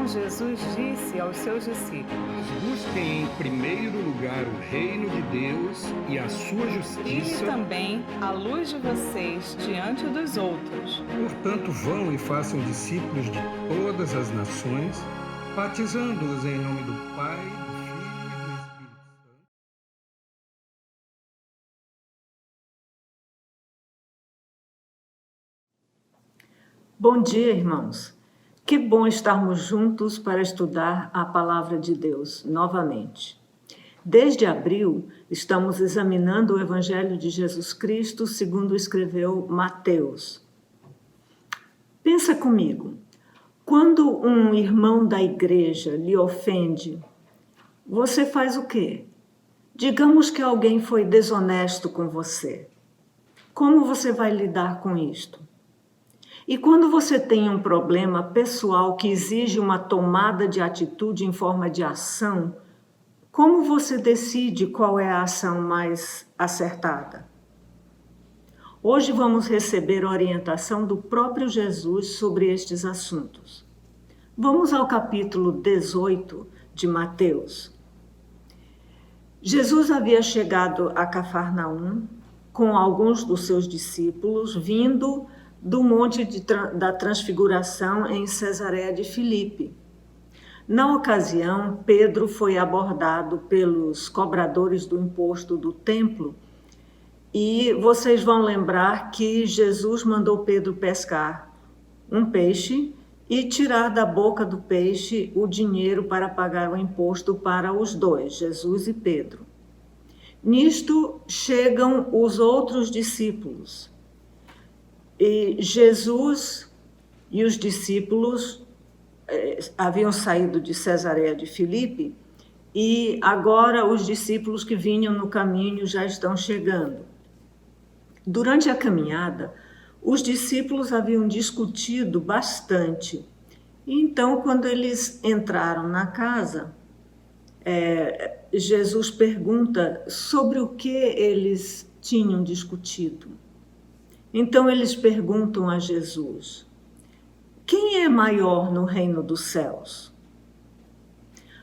Então Jesus disse aos seus discípulos: Busquem em primeiro lugar o reino de Deus e a sua justiça. E também a luz de vocês diante dos outros. Portanto, vão e façam discípulos de todas as nações, batizando-os em nome do Pai, do Filho e do Espírito Santo. Bom dia, irmãos. Que bom estarmos juntos para estudar a Palavra de Deus novamente. Desde abril, estamos examinando o Evangelho de Jesus Cristo segundo escreveu Mateus. Pensa comigo, quando um irmão da igreja lhe ofende, você faz o quê? Digamos que alguém foi desonesto com você. Como você vai lidar com isto? E quando você tem um problema pessoal que exige uma tomada de atitude em forma de ação, como você decide qual é a ação mais acertada? Hoje vamos receber orientação do próprio Jesus sobre estes assuntos. Vamos ao capítulo 18 de Mateus. Jesus havia chegado a Cafarnaum com alguns dos seus discípulos, vindo do Monte da Transfiguração em Cesareia de Filipe. Na ocasião, Pedro foi abordado pelos cobradores do imposto do templo e vocês vão lembrar que Jesus mandou Pedro pescar um peixe e tirar da boca do peixe o dinheiro para pagar o imposto para os dois, Jesus e Pedro. Nisto chegam os outros discípulos. E Jesus e os discípulos haviam saído de Cesareia de Filipe e agora os discípulos que vinham no caminho já estão chegando. Durante a caminhada, os discípulos haviam discutido bastante. Então, quando eles entraram na casa, Jesus pergunta sobre o que eles tinham discutido. Então eles perguntam a Jesus: quem é maior no reino dos céus?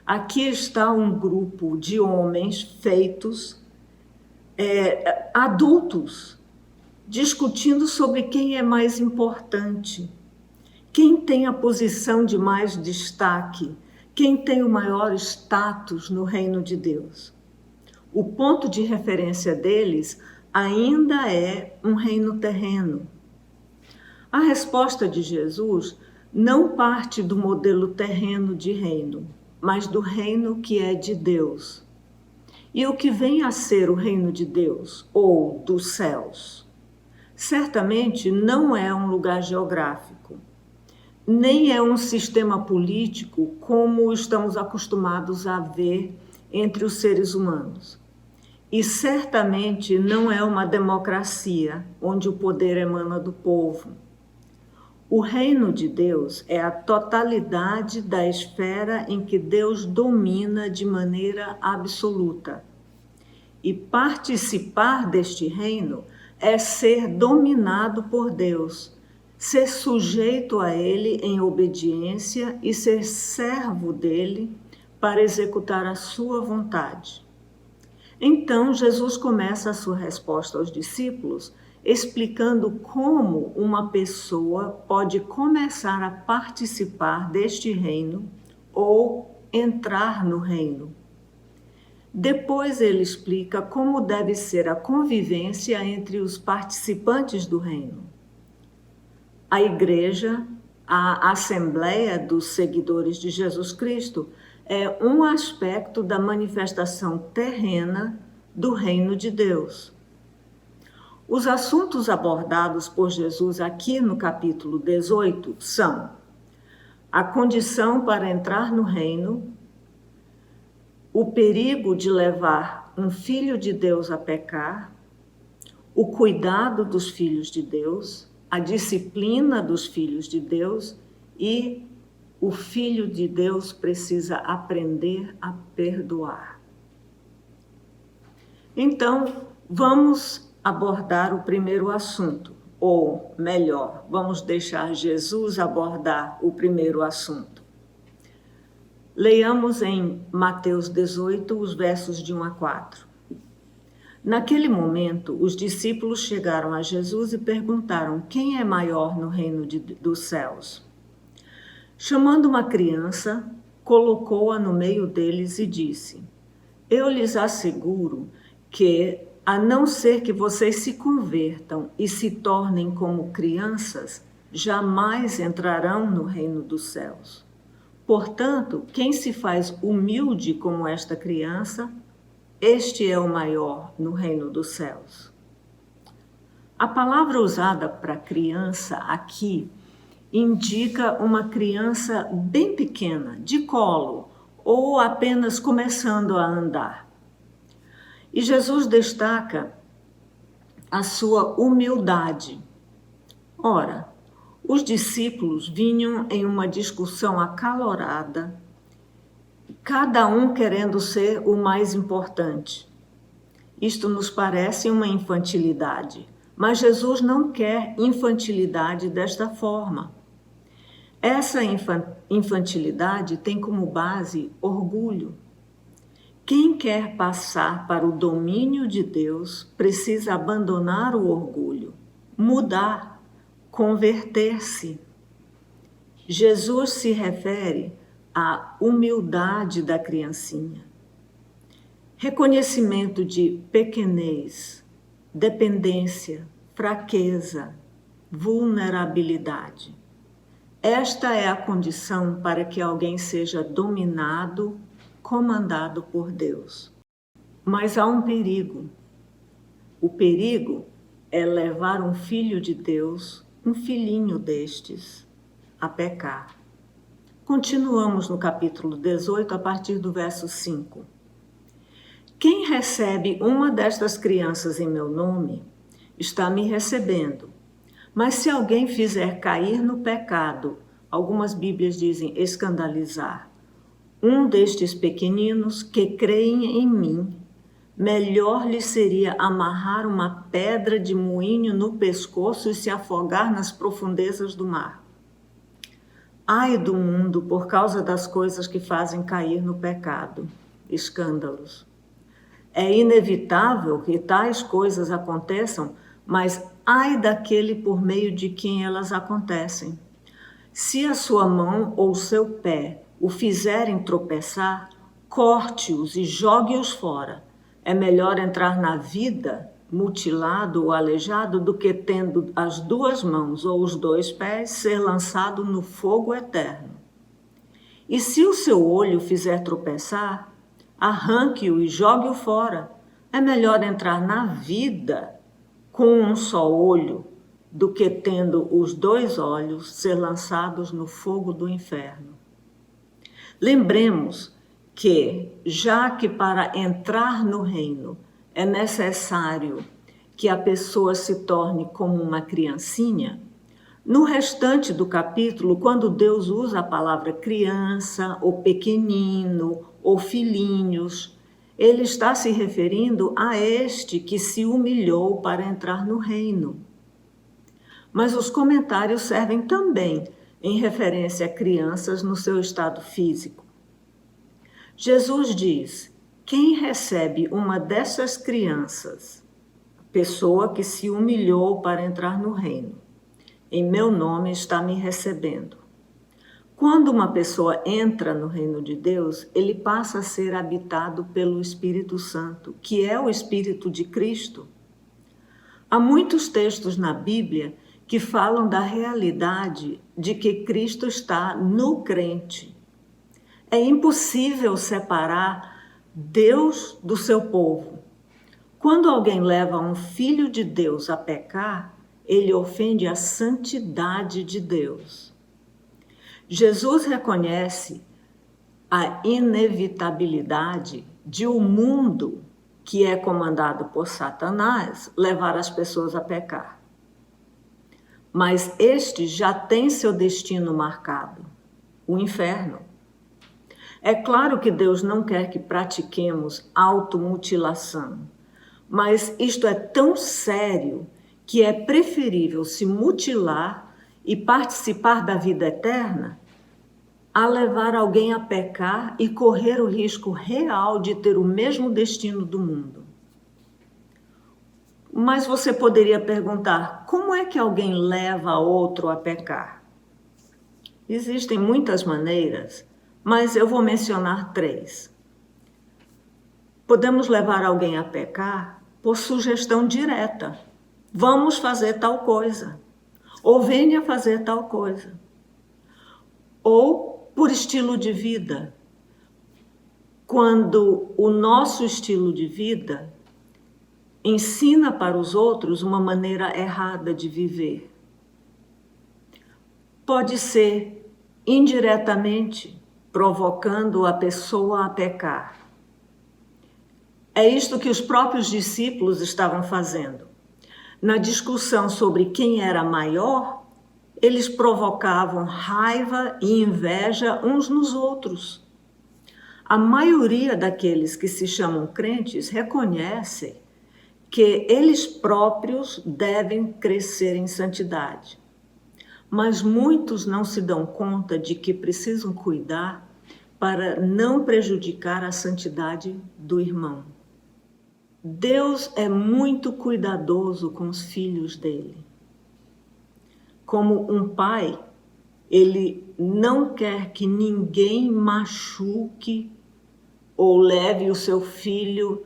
Aqui está um grupo de homens feitos, adultos, discutindo sobre quem é mais importante, quem tem a posição de mais destaque, quem tem o maior status no reino de Deus. O ponto de referência deles ainda é um reino terreno. A resposta de Jesus não parte do modelo terreno de reino, mas do reino que é de Deus. E o que vem a ser o reino de Deus, ou dos céus? Certamente não é um lugar geográfico, nem é um sistema político como estamos acostumados a ver entre os seres humanos. E certamente não é uma democracia onde o poder emana do povo. O reino de Deus é a totalidade da esfera em que Deus domina de maneira absoluta. E participar deste reino é ser dominado por Deus, ser sujeito a Ele em obediência e ser servo dele para executar a sua vontade. Então, Jesus começa a sua resposta aos discípulos explicando como uma pessoa pode começar a participar deste reino ou entrar no reino. Depois ele explica como deve ser a convivência entre os participantes do reino. A igreja, a assembleia dos seguidores de Jesus Cristo, é um aspecto da manifestação terrena do reino de Deus. Os assuntos abordados por Jesus aqui no capítulo 18 são a condição para entrar no reino, o perigo de levar um filho de Deus a pecar, o cuidado dos filhos de Deus, a disciplina dos filhos de Deus e o filho de Deus precisa aprender a perdoar. Então, vamos abordar o primeiro assunto, ou melhor, vamos deixar Jesus abordar o primeiro assunto. Leiamos em Mateus 18, os versos de 1 a 4. Naquele momento, os discípulos chegaram a Jesus e perguntaram: quem é maior no reino dos céus? Chamando uma criança, colocou-a no meio deles e disse: eu lhes asseguro que, a não ser que vocês se convertam e se tornem como crianças, jamais entrarão no reino dos céus. Portanto, quem se faz humilde como esta criança, este é o maior no reino dos céus. A palavra usada para criança aqui indica uma criança bem pequena, de colo, ou apenas começando a andar. E Jesus destaca a sua humildade. Ora, os discípulos vinham em uma discussão acalorada, cada um querendo ser o mais importante. Isto nos parece uma infantilidade, mas Jesus não quer infantilidade desta forma. Essa infantilidade tem como base orgulho. Quem quer passar para o domínio de Deus precisa abandonar o orgulho, mudar, converter-se. Jesus se refere à humildade da criancinha. Reconhecimento de pequenez, dependência, fraqueza, vulnerabilidade. Esta é a condição para que alguém seja dominado, comandado por Deus. Mas há um perigo. O perigo é levar um filho de Deus, um filhinho destes, a pecar. Continuamos no capítulo 18, a partir do verso 5. Quem recebe uma destas crianças em meu nome, está me recebendo. Mas se alguém fizer cair no pecado, algumas Bíblias dizem escandalizar, um destes pequeninos que creem em mim, melhor lhe seria amarrar uma pedra de moinho no pescoço e se afogar nas profundezas do mar. Ai do mundo por causa das coisas que fazem cair no pecado, escândalos. É inevitável que tais coisas aconteçam, mas ai daquele por meio de quem elas acontecem. Se a sua mão ou o seu pé o fizerem tropeçar, corte-os e jogue-os fora. É melhor entrar na vida mutilado ou aleijado do que, tendo as duas mãos ou os dois pés, ser lançado no fogo eterno. E se o seu olho fizer tropeçar, arranque-o e jogue-o fora. É melhor entrar na vida com um só olho, do que tendo os dois olhos ser lançados no fogo do inferno. Lembremos que, já que para entrar no reino é necessário que a pessoa se torne como uma criancinha, no restante do capítulo, quando Deus usa a palavra criança, ou pequenino, ou filhinhos, ele está se referindo a este que se humilhou para entrar no reino. Mas os comentários servem também em referência a crianças no seu estado físico. Jesus diz: quem recebe uma dessas crianças, pessoa que se humilhou para entrar no reino, em meu nome está me recebendo. Quando uma pessoa entra no reino de Deus, ele passa a ser habitado pelo Espírito Santo, que é o Espírito de Cristo. Há muitos textos na Bíblia que falam da realidade de que Cristo está no crente. É impossível separar Deus do seu povo. Quando alguém leva um filho de Deus a pecar, ele ofende a santidade de Deus. Jesus reconhece a inevitabilidade de um mundo que é comandado por Satanás levar as pessoas a pecar. Mas este já tem seu destino marcado, o inferno. É claro que Deus não quer que pratiquemos automutilação, mas isto é tão sério que é preferível se mutilar e participar da vida eterna a levar alguém a pecar e correr o risco real de ter o mesmo destino do mundo. Mas você poderia perguntar, como é que alguém leva outro a pecar? Existem muitas maneiras, mas eu vou mencionar 3. Podemos levar alguém a pecar por sugestão direta. Vamos fazer tal coisa. Ou venha fazer tal coisa. Ou por estilo de vida. Quando o nosso estilo de vida ensina para os outros uma maneira errada de viver. Pode ser indiretamente provocando a pessoa a pecar. É isto que os próprios discípulos estavam fazendo. Na discussão sobre quem era maior, eles provocavam raiva e inveja uns nos outros. A maioria daqueles que se chamam crentes reconhecem que eles próprios devem crescer em santidade. Mas muitos não se dão conta de que precisam cuidar para não prejudicar a santidade do irmão. Deus é muito cuidadoso com os filhos dele. Como um pai, ele não quer que ninguém machuque ou leve o seu filho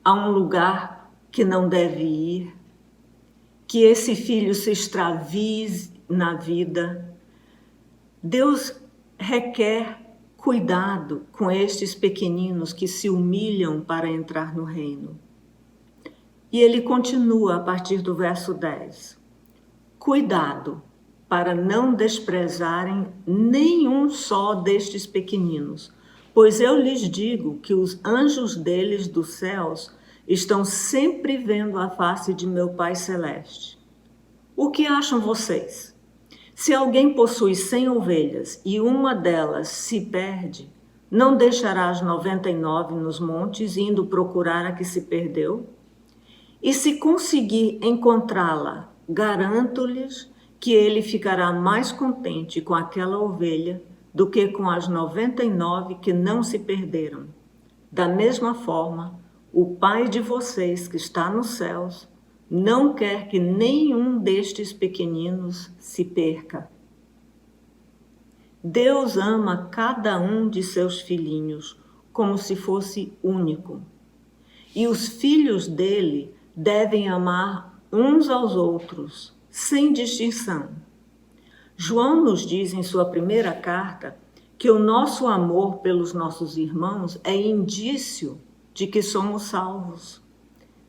a um lugar que não deve ir, que esse filho se extravie na vida. Deus requer cuidado com estes pequeninos que se humilham para entrar no reino. E ele continua a partir do verso 10. Cuidado para não desprezarem nenhum só destes pequeninos, pois eu lhes digo que os anjos deles dos céus estão sempre vendo a face de meu Pai Celeste. O que acham vocês? Se alguém possui 100 ovelhas e uma delas se perde, não deixará as 99 nos montes indo procurar a que se perdeu? E se conseguir encontrá-la, garanto-lhes que ele ficará mais contente com aquela ovelha do que com as 99 que não se perderam. Da mesma forma, o Pai de vocês que está nos céus não quer que nenhum destes pequeninos se perca. Deus ama cada um de seus filhinhos como se fosse único. E os filhos dele devem amar uns aos outros, sem distinção. João nos diz em sua primeira carta que o nosso amor pelos nossos irmãos é indício de que somos salvos.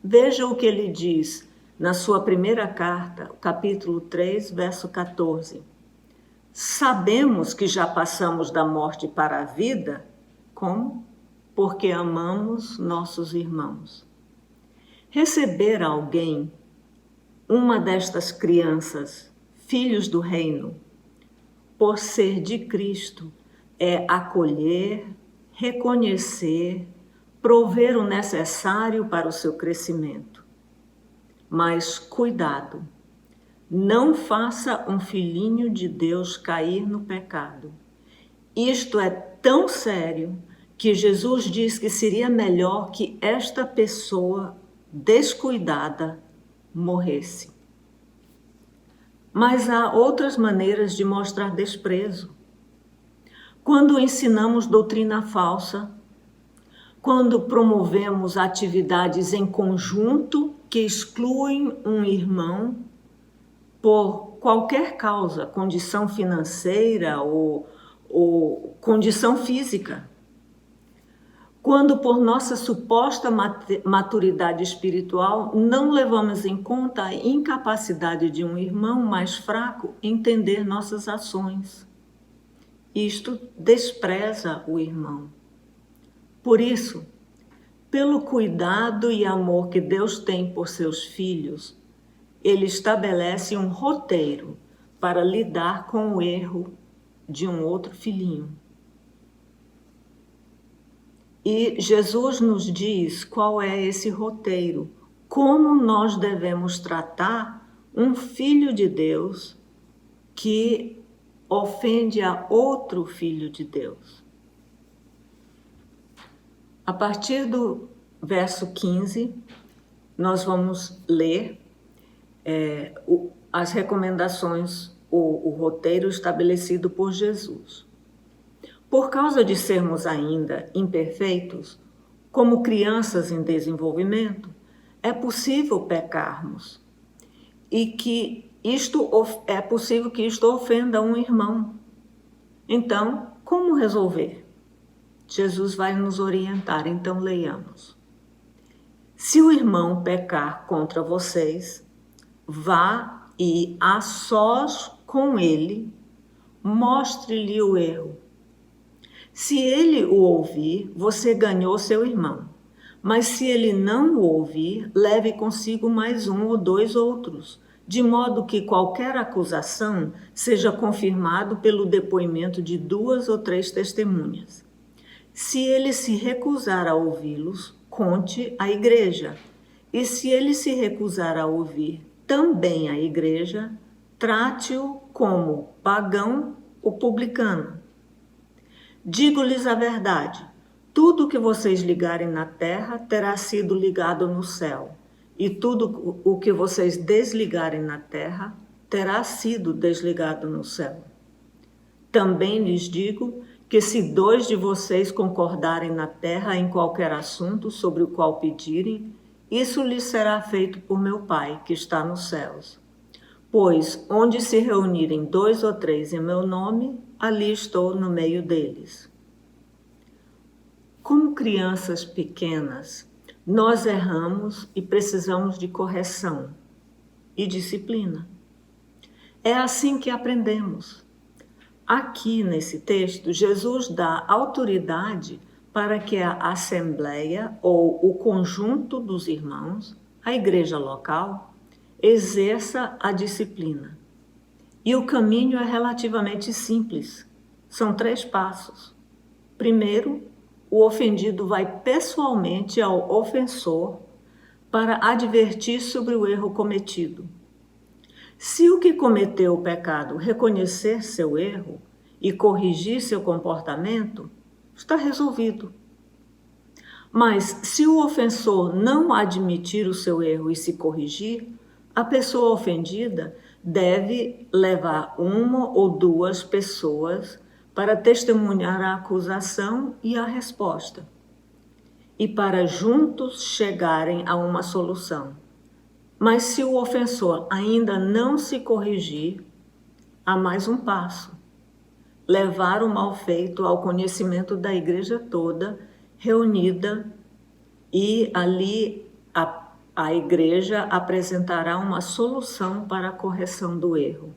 Veja o que ele diz na sua primeira carta, capítulo 3, verso 14. Sabemos que já passamos da morte para a vida, como? Porque amamos nossos irmãos. Receber alguém, uma destas crianças, filhos do reino, por ser de Cristo, é acolher, reconhecer, prover o necessário para o seu crescimento. Mas cuidado, não faça um filhinho de Deus cair no pecado. Isto é tão sério que Jesus diz que seria melhor que esta pessoa descuidada morresse. Mas há outras maneiras de mostrar desprezo. Quando ensinamos doutrina falsa, quando promovemos atividades em conjunto que excluem um irmão por qualquer causa, condição financeira ou condição física. Quando, por nossa suposta maturidade espiritual, não levamos em conta a incapacidade de um irmão mais fraco entender nossas ações. Isto despreza o irmão. Por isso, pelo cuidado e amor que Deus tem por seus filhos, ele estabelece um roteiro para lidar com o erro de um outro filhinho. E Jesus nos diz qual é esse roteiro, como nós devemos tratar um filho de Deus que ofende a outro filho de Deus. A partir do verso 15, nós vamos ler as recomendações, o roteiro estabelecido por Jesus. Por causa de sermos ainda imperfeitos, como crianças em desenvolvimento, é possível pecarmos e que é possível que isto ofenda um irmão. Então, como resolver? Jesus vai nos orientar, então leiamos. Se o irmão pecar contra vocês, vá e a sós com ele, mostre-lhe o erro. Se ele o ouvir, você ganhou seu irmão. Mas se ele não o ouvir, leve consigo mais um ou dois outros, de modo que qualquer acusação seja confirmado pelo depoimento de 2 ou 3 testemunhas. Se ele se recusar a ouvi-los, conte à igreja. E se ele se recusar a ouvir também a igreja, trate-o como pagão ou publicano. Digo-lhes a verdade, tudo que vocês ligarem na terra terá sido ligado no céu, e tudo o que vocês desligarem na terra terá sido desligado no céu. Também lhes digo que se 2 de vocês concordarem na terra em qualquer assunto sobre o qual pedirem, isso lhes será feito por meu Pai, que está nos céus. Pois onde se reunirem 2 ou 3 em meu nome, ali estou no meio deles. Como crianças pequenas, nós erramos e precisamos de correção e disciplina. É assim que aprendemos. Aqui nesse texto, Jesus dá autoridade para que a assembleia ou o conjunto dos irmãos, a igreja local, exerça a disciplina. E o caminho é relativamente simples. São 3 passos. Primeiro, o ofendido vai pessoalmente ao ofensor para advertir sobre o erro cometido. Se o que cometeu o pecado reconhecer seu erro e corrigir seu comportamento, está resolvido. Mas se o ofensor não admitir o seu erro e se corrigir, a pessoa ofendida deve levar 1 ou 2 pessoas para testemunhar a acusação e a resposta, e para juntos chegarem a uma solução. Mas se o ofensor ainda não se corrigir, há mais um passo: levar o mal feito ao conhecimento da igreja toda reunida, e ali a igreja apresentará uma solução para a correção do erro.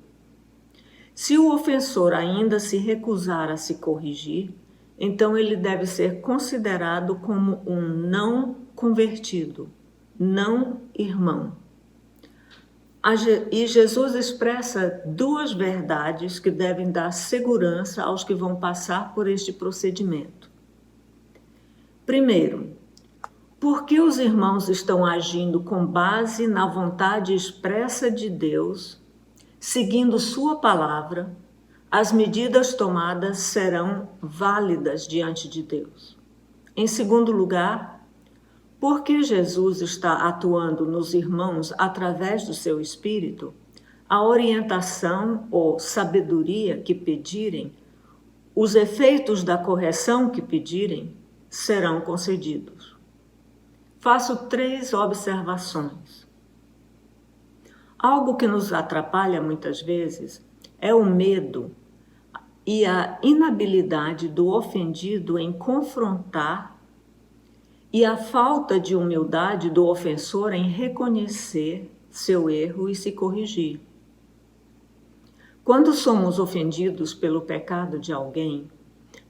Se o ofensor ainda se recusar a se corrigir, então ele deve ser considerado como um não convertido, não irmão. E Jesus expressa 2 verdades que devem dar segurança aos que vão passar por este procedimento. Primeiro, por que os irmãos estão agindo com base na vontade expressa de Deus, seguindo sua palavra, as medidas tomadas serão válidas diante de Deus. Em segundo lugar, porque Jesus está atuando nos irmãos através do seu Espírito, a orientação ou sabedoria que pedirem, os efeitos da correção que pedirem, serão concedidos. Faço 3 observações. Algo que nos atrapalha muitas vezes é o medo e a inabilidade do ofendido em confrontar e a falta de humildade do ofensor em reconhecer seu erro e se corrigir. Quando somos ofendidos pelo pecado de alguém,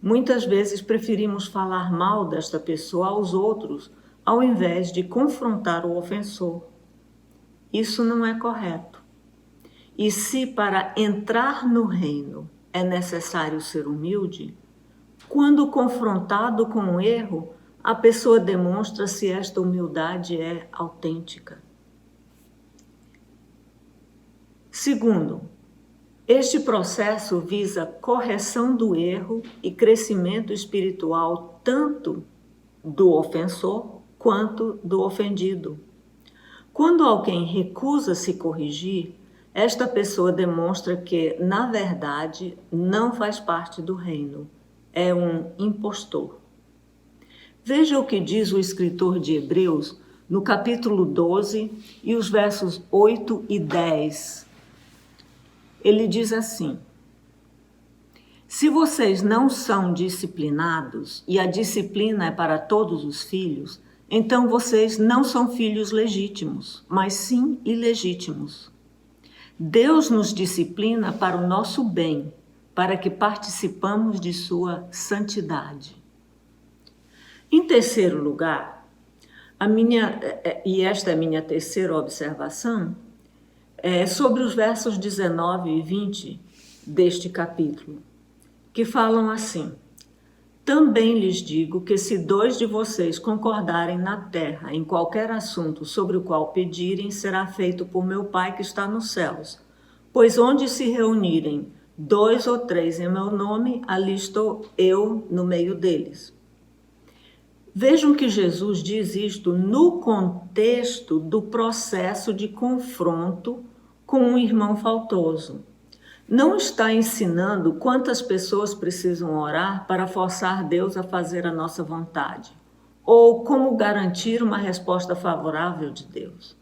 muitas vezes preferimos falar mal desta pessoa aos outros, ao invés de confrontar o ofensor. Isso não é correto. E se para entrar no reino é necessário ser humilde, quando confrontado com um erro, a pessoa demonstra se esta humildade é autêntica. Segundo, Este processo visa correção do erro e crescimento espiritual tanto do ofensor quanto do ofendido. Quando alguém recusa se corrigir, esta pessoa demonstra que, na verdade, não faz parte do reino, é um impostor. Veja o que diz o escritor de Hebreus no capítulo 12 e os versos 8 e 10. Ele diz assim: se vocês não são disciplinados, e a disciplina é para todos os filhos, então vocês não são filhos legítimos, mas sim ilegítimos. Deus nos disciplina para o nosso bem, para que participamos de sua santidade. Em terceiro lugar, esta é a minha terceira observação, é sobre os versos 19 e 20 deste capítulo, que falam assim: também lhes digo que se 2 de vocês concordarem na terra em qualquer assunto sobre o qual pedirem, será feito por meu Pai que está nos céus. Pois onde se reunirem 2 ou 3 em meu nome, ali estou eu no meio deles. Vejam que Jesus diz isto no contexto do processo de confronto com um irmão faltoso. Não está ensinando quantas pessoas precisam orar para forçar Deus a fazer a nossa vontade, ou como garantir uma resposta favorável de Deus.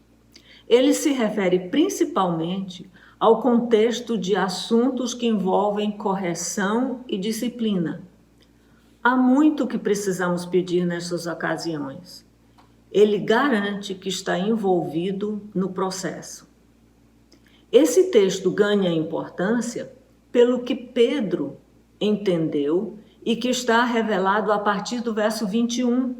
Ele se refere principalmente ao contexto de assuntos que envolvem correção e disciplina. Há muito que precisamos pedir nessas ocasiões. Ele garante que está envolvido no processo. Esse texto ganha importância pelo que Pedro entendeu e que está revelado a partir do verso 21.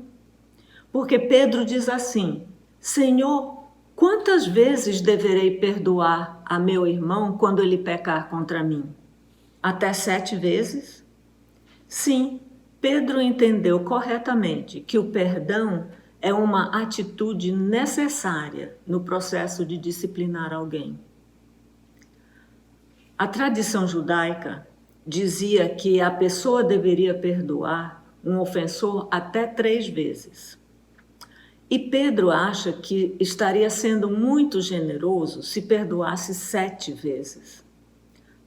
Porque Pedro diz assim: Senhor, quantas vezes deverei perdoar a meu irmão quando ele pecar contra mim? Até 7 vezes? Sim, Pedro entendeu corretamente que o perdão é uma atitude necessária no processo de disciplinar alguém. A tradição judaica dizia que a pessoa deveria perdoar um ofensor até 3 vezes. E Pedro acha que estaria sendo muito generoso se perdoasse 7 vezes.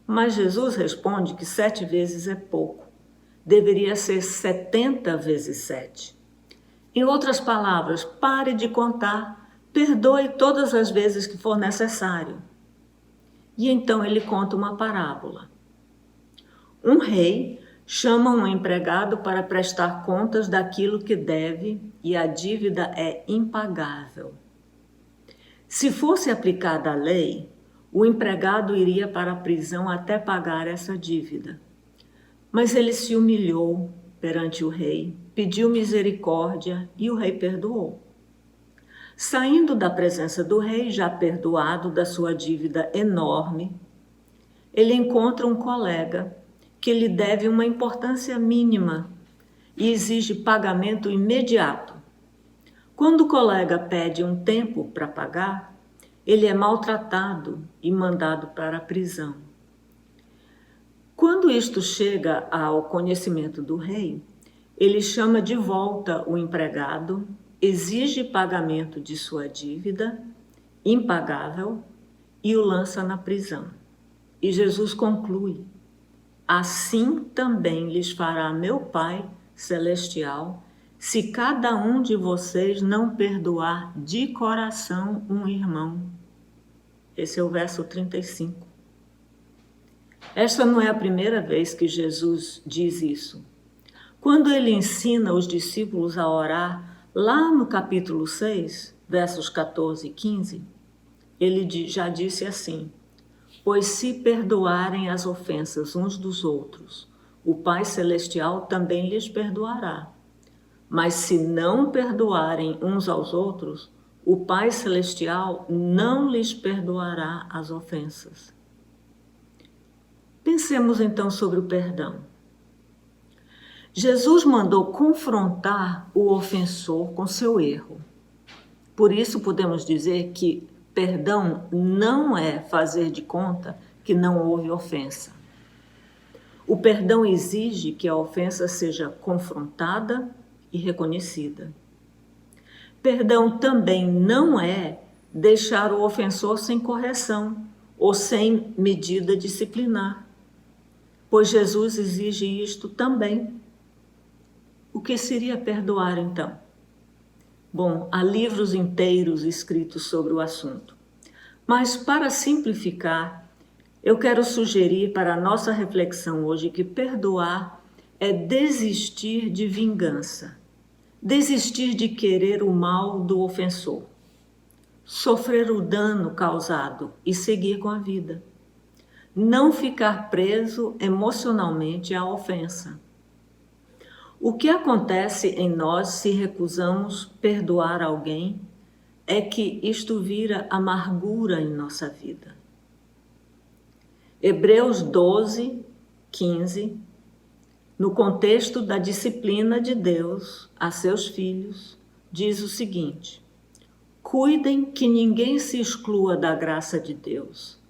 Mas Jesus responde que 7 vezes é pouco. Deveria ser 70 vezes 7. Em outras palavras, pare de contar, perdoe todas as vezes que for necessário. E então ele conta uma parábola. Um rei chama um empregado para prestar contas daquilo que deve e a dívida é impagável. Se fosse aplicada a lei, o empregado iria para a prisão até pagar essa dívida. Mas ele se humilhou perante o rei, pediu misericórdia e o rei perdoou. Saindo da presença do rei, já perdoado da sua dívida enorme, ele encontra um colega que lhe deve uma importância mínima e exige pagamento imediato. Quando o colega pede um tempo para pagar, ele é maltratado e mandado para a prisão. Quando isto chega ao conhecimento do rei, ele chama de volta o empregado, exige pagamento de sua dívida impagável e o lança na prisão. E Jesus conclui: assim também lhes fará meu Pai celestial, se cada um de vocês não perdoar de coração um irmão. Esse é o verso 35. Esta não é a primeira vez que Jesus diz isso. Quando ele ensina os discípulos a orar, lá no capítulo 6, versos 14 e 15, ele já disse assim: pois se perdoarem as ofensas uns dos outros, o Pai Celestial também lhes perdoará. Mas se não perdoarem uns aos outros, o Pai Celestial não lhes perdoará as ofensas. Pensemos então sobre o perdão. Jesus mandou confrontar o ofensor com seu erro. Por isso podemos dizer que perdão não é fazer de conta que não houve ofensa. O perdão exige que a ofensa seja confrontada e reconhecida. Perdão também não é deixar o ofensor sem correção ou sem medida disciplinar, pois Jesus exige isto também. O que seria perdoar, então? Bom, há livros inteiros escritos sobre o assunto, mas para simplificar, eu quero sugerir para a nossa reflexão hoje que perdoar é desistir de vingança, desistir de querer o mal do ofensor, sofrer o dano causado e seguir com a vida. Não ficar preso emocionalmente à ofensa. O que acontece em nós se recusamos perdoar alguém é que isto vira amargura em nossa vida. Hebreus 12, 15, no contexto da disciplina de Deus a seus filhos, diz o seguinte: cuidem que ninguém se exclua da graça de Deus,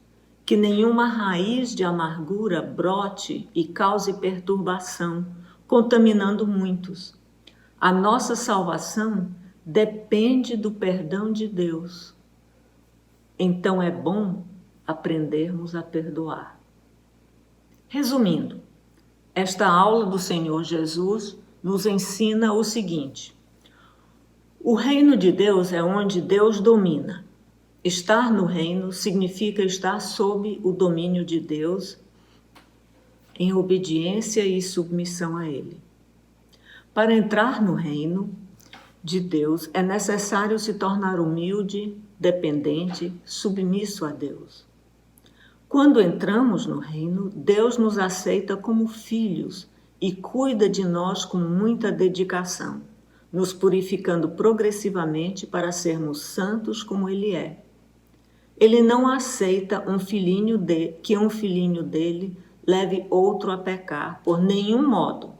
que nenhuma raiz de amargura brote e cause perturbação, contaminando muitos. A nossa salvação depende do perdão de Deus. Então é bom aprendermos a perdoar. Resumindo, esta aula do Senhor Jesus nos ensina o seguinte: o reino de Deus é onde Deus domina. Estar no reino significa estar sob o domínio de Deus, em obediência e submissão a Ele. Para entrar no reino de Deus, é necessário se tornar humilde, dependente, submisso a Deus. Quando entramos no reino, Deus nos aceita como filhos e cuida de nós com muita dedicação, nos purificando progressivamente para sermos santos como Ele é. Ele não aceita que um filhinho dele leve outro a pecar por nenhum modo,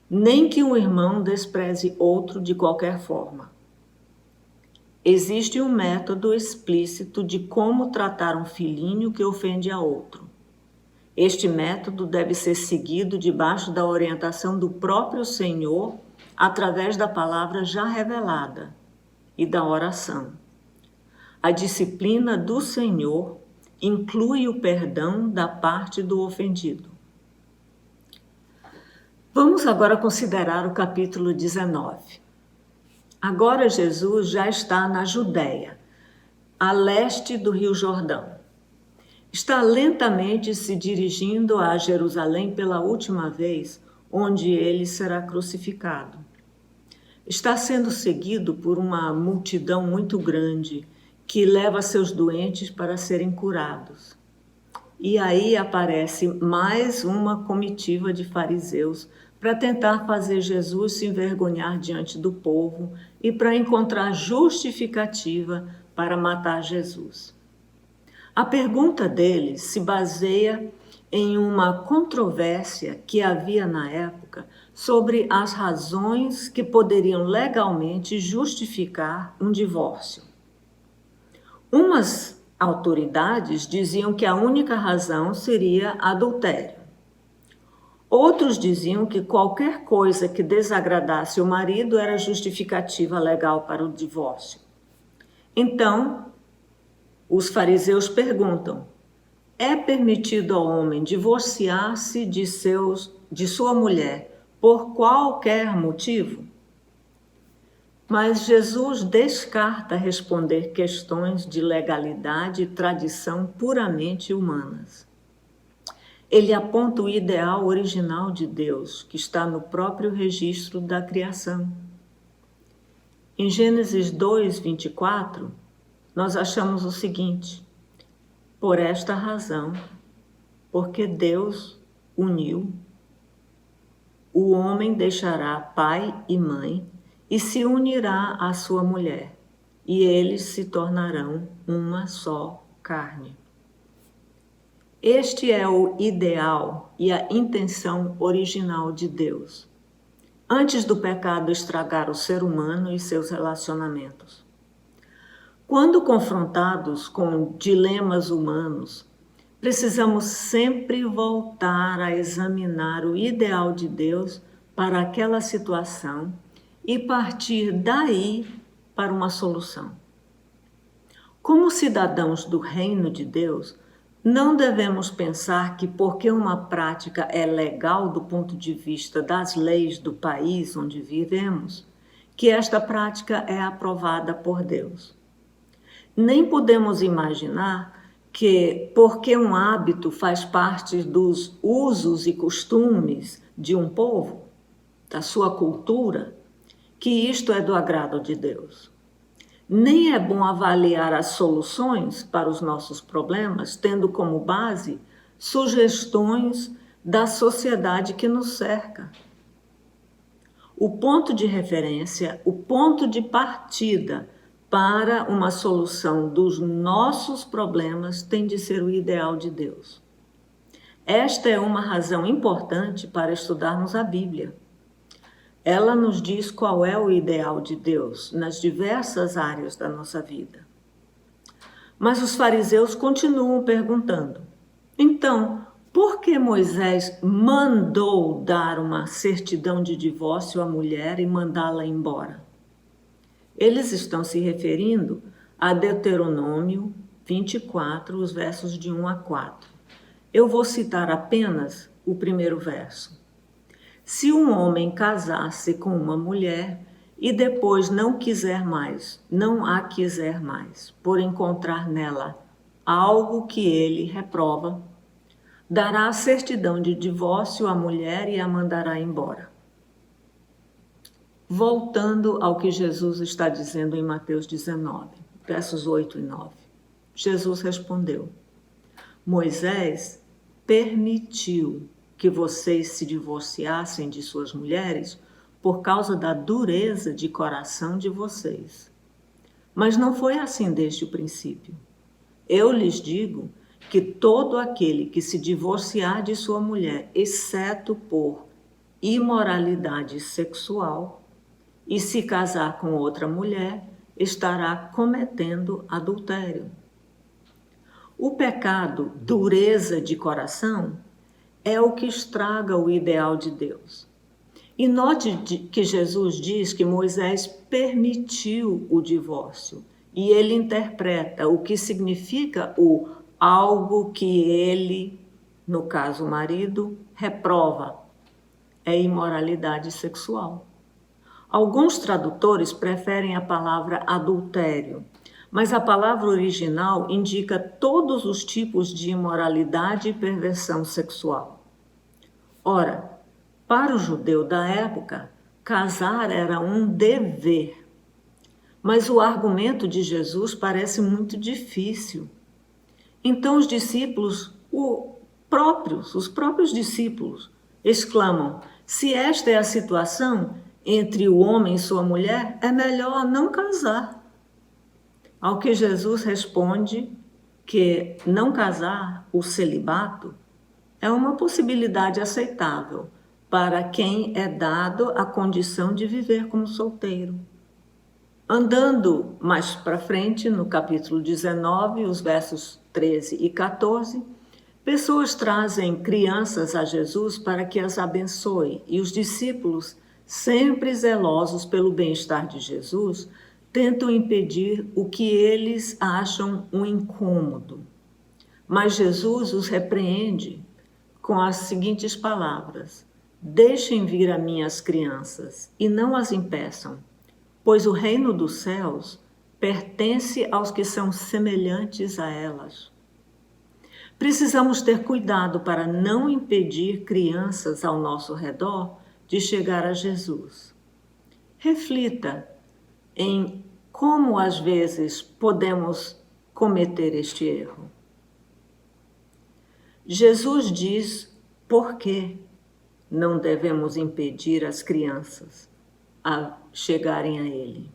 nem que um irmão despreze outro de qualquer forma. Existe um método explícito de como tratar um filhinho que ofende a outro. Este método deve ser seguido debaixo da orientação do próprio Senhor, através da palavra já revelada e da oração. A disciplina do Senhor inclui o perdão da parte do ofendido. Vamos agora considerar o capítulo 19. Agora Jesus já está na Judéia, a leste do Rio Jordão. Está lentamente se dirigindo a Jerusalém pela última vez, onde ele será crucificado. Está sendo seguido por uma multidão muito grande que leva seus doentes para serem curados. E aí aparece mais uma comitiva de fariseus para tentar fazer Jesus se envergonhar diante do povo e para encontrar justificativa para matar Jesus. A pergunta deles se baseia em uma controvérsia que havia na época sobre as razões que poderiam legalmente justificar um divórcio. Umas autoridades diziam que a única razão seria adultério. Outros diziam que qualquer coisa que desagradasse o marido era justificativa legal para o divórcio. Então, os fariseus perguntam: é permitido ao homem divorciar-se de sua mulher por qualquer motivo? Mas Jesus descarta responder questões de legalidade e tradição puramente humanas. Ele aponta o ideal original de Deus, que está no próprio registro da criação. Em Gênesis 2, 24, nós achamos o seguinte: por esta razão, porque Deus uniu, o homem deixará pai e mãe e se unirá à sua mulher, e eles se tornarão uma só carne. Este é o ideal e a intenção original de Deus, antes do pecado estragar o ser humano e seus relacionamentos. Quando confrontados com dilemas humanos, Precisamos sempre voltar a examinar o ideal de Deus para aquela situação e partir daí para uma solução. Como cidadãos do reino de Deus, não devemos pensar que porque uma prática é legal do ponto de vista das leis do país onde vivemos, que esta prática é aprovada por Deus. Nem podemos imaginar que, porque um hábito faz parte dos usos e costumes de um povo, da sua cultura, que isto é do agrado de Deus. Nem é bom avaliar as soluções para os nossos problemas, tendo como base sugestões da sociedade que nos cerca. O ponto de referência, o ponto de partida para uma solução dos nossos problemas tem de ser o ideal de Deus. Esta é uma razão importante para estudarmos a Bíblia. Ela nos diz qual é o ideal de Deus nas diversas áreas da nossa vida. Mas os fariseus continuam perguntando: então, por que Moisés mandou dar uma certidão de divórcio à mulher e mandá-la embora? Eles estão se referindo a Deuteronômio 24, os versos de 1 a 4. Eu vou citar apenas o primeiro verso. Se um homem casar-se com uma mulher e depois não a quiser mais, por encontrar nela algo que ele reprova, dará a certidão de divórcio à mulher e a mandará embora. Voltando ao que Jesus está dizendo em Mateus 19, versos 8 e 9. Jesus respondeu: Moisés permitiu que vocês se divorciassem de suas mulheres por causa da dureza de coração de vocês. Mas não foi assim desde o princípio. Eu lhes digo que todo aquele que se divorciar de sua mulher, exceto por imoralidade sexual, e se casar com outra mulher, estará cometendo adultério. O pecado, dureza de coração, é o que estraga o ideal de Deus. E note que Jesus diz que Moisés permitiu o divórcio, e ele interpreta o que significa o algo que ele, no caso o marido, reprova. É imoralidade sexual. Alguns tradutores preferem a palavra adultério, mas a palavra original indica todos os tipos de imoralidade e perversão sexual. Ora, para o judeu da época, casar era um dever. Mas o argumento de Jesus parece muito difícil. Então os discípulos, os próprios discípulos, exclamam: se esta é a situação entre o homem e sua mulher, é melhor não casar. Ao que Jesus responde que não casar, o celibato, é uma possibilidade aceitável para quem é dado a condição de viver como solteiro. Andando mais para frente, no capítulo 19, os versos 13 e 14, pessoas trazem crianças a Jesus para que as abençoe, e os discípulos, sempre zelosos pelo bem-estar de Jesus, tentam impedir o que eles acham um incômodo. Mas Jesus os repreende com as seguintes palavras: deixem vir a mim as crianças e não as impeçam, pois o reino dos céus pertence aos que são semelhantes a elas. Precisamos ter cuidado para não impedir crianças ao nosso redor de chegar a Jesus. Reflita em como às vezes podemos cometer este erro. Jesus diz por que não devemos impedir as crianças a chegarem a Ele.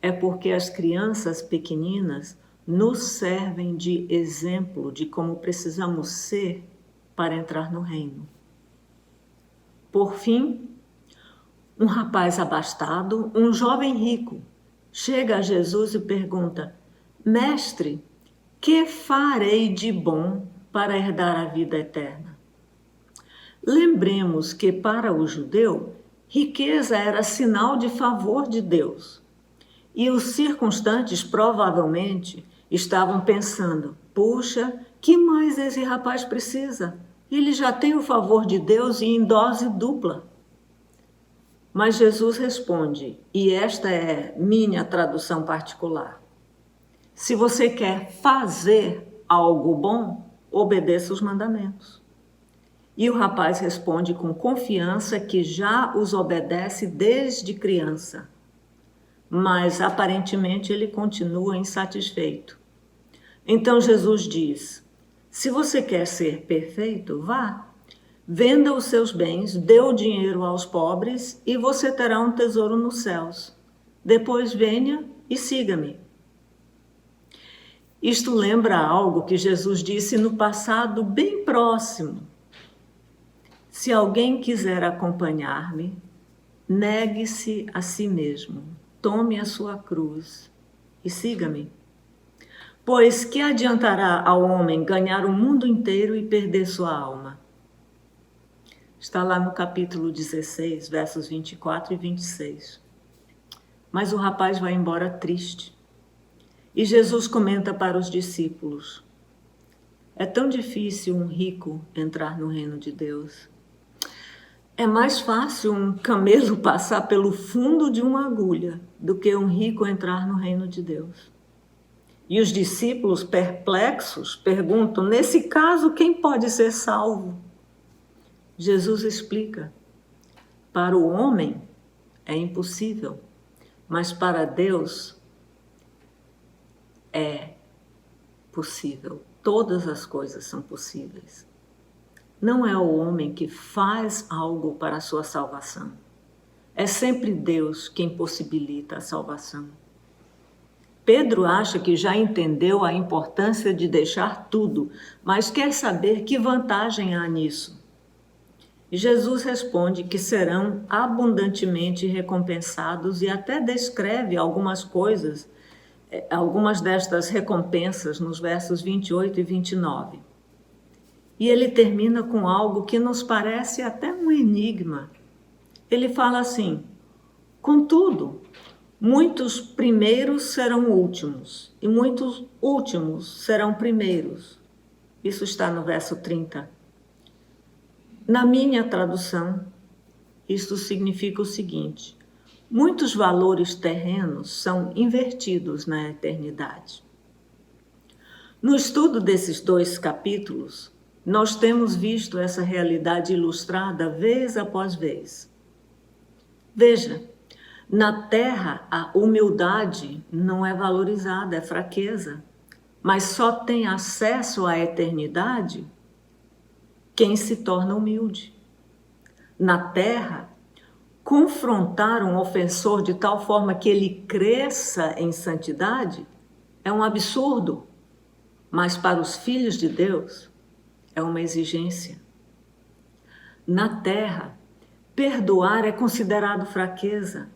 É porque as crianças pequeninas nos servem de exemplo de como precisamos ser para entrar no reino. Por fim, um rapaz abastado, um jovem rico, chega a Jesus e pergunta: Mestre, Que farei de bom para herdar a vida eterna? Lembremos que para o judeu, riqueza era sinal de favor de Deus. E os circunstantes provavelmente estavam pensando: puxa, que mais esse rapaz precisa? Ele já tem o favor de Deus e em dose dupla. Mas Jesus responde, e esta é minha tradução particular: se você quer fazer algo bom, obedeça os mandamentos. E o rapaz responde com confiança que já os obedece desde criança. Mas aparentemente ele continua insatisfeito. Então Jesus diz: se você quer ser perfeito, vá, venda os seus bens, dê o dinheiro aos pobres e você terá um tesouro nos céus. Depois venha e siga-me. Isto lembra algo que Jesus disse no passado bem próximo. Se alguém quiser acompanhar-me, negue-se a si mesmo, tome a sua cruz e siga-me. Pois que adiantará ao homem ganhar o mundo inteiro e perder sua alma? Está lá no capítulo 16, versos 24 e 26. Mas o rapaz vai embora triste. E Jesus comenta para os discípulos: é tão difícil um rico entrar no reino de Deus. É mais fácil um camelo passar pelo fundo de uma agulha do que um rico entrar no reino de Deus. E os discípulos, perplexos, perguntam: nesse caso, quem pode ser salvo? Jesus explica: para o homem é impossível, mas para Deus é possível. Todas as coisas são possíveis. Não é o homem que faz algo para a sua salvação. É sempre Deus quem possibilita a salvação. Pedro acha que já entendeu a importância de deixar tudo, mas quer saber que vantagem há nisso. E Jesus responde que serão abundantemente recompensados e até descreve algumas coisas, algumas destas recompensas nos versos 28 e 29. E ele termina com algo que nos parece até um enigma. Ele fala assim: contudo, muitos primeiros serão últimos, e muitos últimos serão primeiros. Isso está no verso 30. Na minha tradução, isto significa o seguinte: muitos valores terrenos são invertidos na eternidade. No estudo desses 2 capítulos, nós temos visto essa realidade ilustrada vez após vez. Veja, na terra a humildade não é valorizada, é fraqueza, mas só tem acesso à eternidade quem se torna humilde. Na terra, confrontar um ofensor de tal forma que ele cresça em santidade é um absurdo, mas para os filhos de Deus é uma exigência. Na terra, perdoar é considerado fraqueza,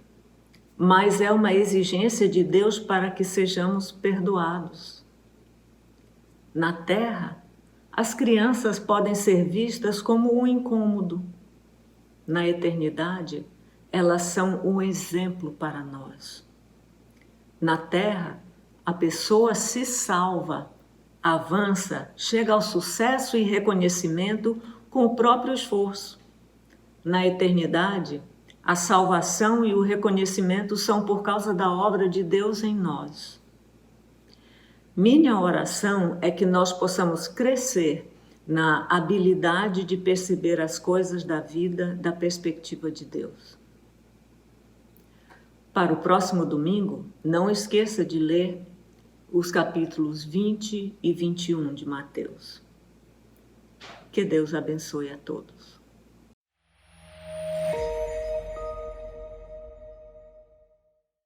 mas é uma exigência de Deus para que sejamos perdoados. Na terra, as crianças podem ser vistas como um incômodo. Na eternidade, elas são um exemplo para nós. Na terra, a pessoa se salva, avança, chega ao sucesso e reconhecimento com o próprio esforço. Na eternidade, a salvação e o reconhecimento são por causa da obra de Deus em nós. Minha oração é que nós possamos crescer na habilidade de perceber as coisas da vida da perspectiva de Deus. Para o próximo domingo, não esqueça de ler os capítulos 20 e 21 de Mateus. Que Deus abençoe a todos.